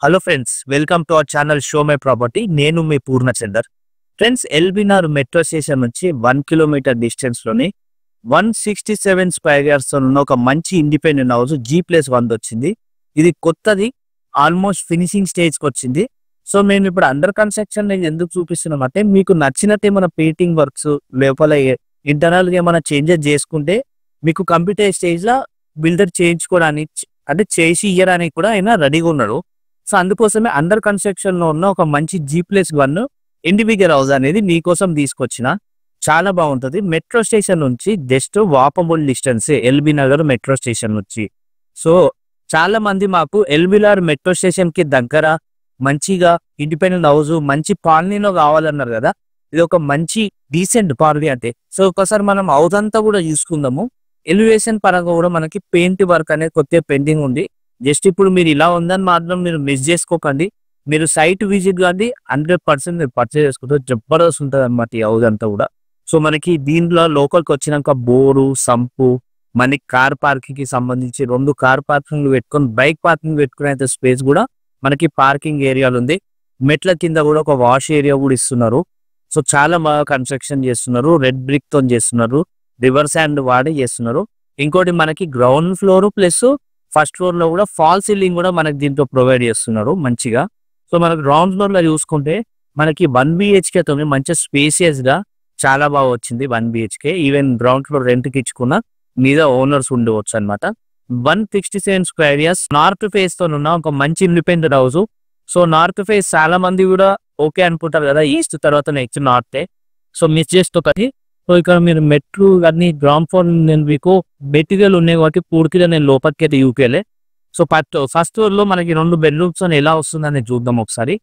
Hello friends, welcome to our channel show my property. నేను మీ Purnachander. Friends, LB Nagar metro station నుంచి 1 kilometre distance లోని 167 square yards ఉన్న ఒక మంచి ఇండిపెండెంట్ హౌస్ G+1 వచ్చింది. ఇది కొత్తది, ఆల్మోస్ట్ ఫినిషింగ్ స్టేజ్ కి వచ్చింది. సో మేము ఇప్పుడు అండర్ కన్స్ట్రక్షన్ ఎందుకు చూపిస్తున్నాం అంటే, మీకు నచ్చినట్టు ఏమైనా పెయింటింగ్ వర్క్స్ లోపల ఇంటర్నల్ గా ఏమైనా చేంజెస్ చేసుకుంటే మీకు కంప్యూటర్ స్టేజ్ లో బిల్డర్ చేయించుకోవడానికి అంటే చేసి ఇయ్యడానికి కూడా ఆయన రెడీగా ఉన్నాడు. సో అందుకోసమే అండర్ కన్స్ట్రక్షన్ లో ఉన్న ఒక మంచి G+1 ఇండివిజువల్ హౌస్ అనేది మీకోసం తీసుకొచ్చిన. చాలా బాగుంటది. మెట్రో స్టేషన్ నుంచి just walkable distance LB Nagar metro station నుంచి. సో చాలా మంది మాకు ఎల్బీ నగర్ మెట్రో స్టేషన్ కి దగ్గర మంచిగా ఇండిపెండెంట్ హౌస్ మంచి కాలనీలో కావాలన్నారు కదా. ఇది ఒక మంచి డీసెంట్ కాలనీ అంటే. సో ఒకసారి మనం హౌస్ అంతా కూడా చూసుకుందాము. ఎలివేషన్ పరంగా కూడా మనకి పెయింట్ వర్క్ అనేది కొద్దిగా పెండింగ్ ఉంది. జస్ట్ ఇప్పుడు మీరు ఇలా ఉందని మాత్రం మీరు మిస్ చేసుకోకండి. మీరు సైట్ విజిట్ కానీ 100% మీరు పర్చేస్ చేసుకుంటారు. జబర్దస్త్ ఉంటుంది అనమాట ఈ హౌస్ అంతా కూడా. సో మనకి దీంట్లో లోకల్కి వచ్చినాక బోరు, సంపు, మనకి కార్ పార్కింగ్ కి సంబంధించి 2 కార్ పార్కింగ్ పెట్టుకొని బైక్ పార్కింగ్ పెట్టుకునే స్పేస్ కూడా మనకి పార్కింగ్ ఏరియాలు ఉంది. మెట్ల కింద కూడా ఒక వాష్ ఏరియా కూడా ఇస్తున్నారు. సో చాలా బాగా కన్స్ట్రక్షన్ చేస్తున్నారు. రెడ్ బ్రిక్ తో చేస్తున్నారు. రివర్ శాండ్ వాడి చేస్తున్నారు. ఇంకోటి మనకి ground floor plus first floor లో కూడా ఫాల్ సీలింగ్ కూడా మనకి దీంతో ప్రొవైడ్ చేస్తున్నారు మంచిగా. సో మనకి గ్రౌండ్ ఫ్లోర్ లో చూసుకుంటే మనకి 1 BHK తో మంచి స్పేసియస్ గా చాలా బాగా వచ్చింది. 1 BHK even ground floor rent కి ఇచ్చుకున్న మీద ఓనర్స్ ఉండవచ్చు అనమాట. 167 స్క్వేర్ యార్డ్స్ నార్త్ ఫేస్ తో ఉన్న ఒక మంచి independent house. So north face చాలా మంది కూడా ఓకే అనుకుంటారు కదా, ఈస్ట్ తర్వాత నెక్స్ట్ నార్తే. సో మిస్ చేసుకోకండి. సో ఇక్కడ మీరు మెట్రో అన్ని గ్రౌండ్ ఫ్లోర్ నేను మీకు మెటీరియల్ ఉన్నాయి కాబట్టి పూర్తిగా నేను లోపలికి అయితే యూకేలే. సో ఫస్ట్ ఫ్లోర్ లో మనకి 2 బెడ్రూమ్స్ అని ఎలా వస్తుందని చూద్దాం ఒకసారి.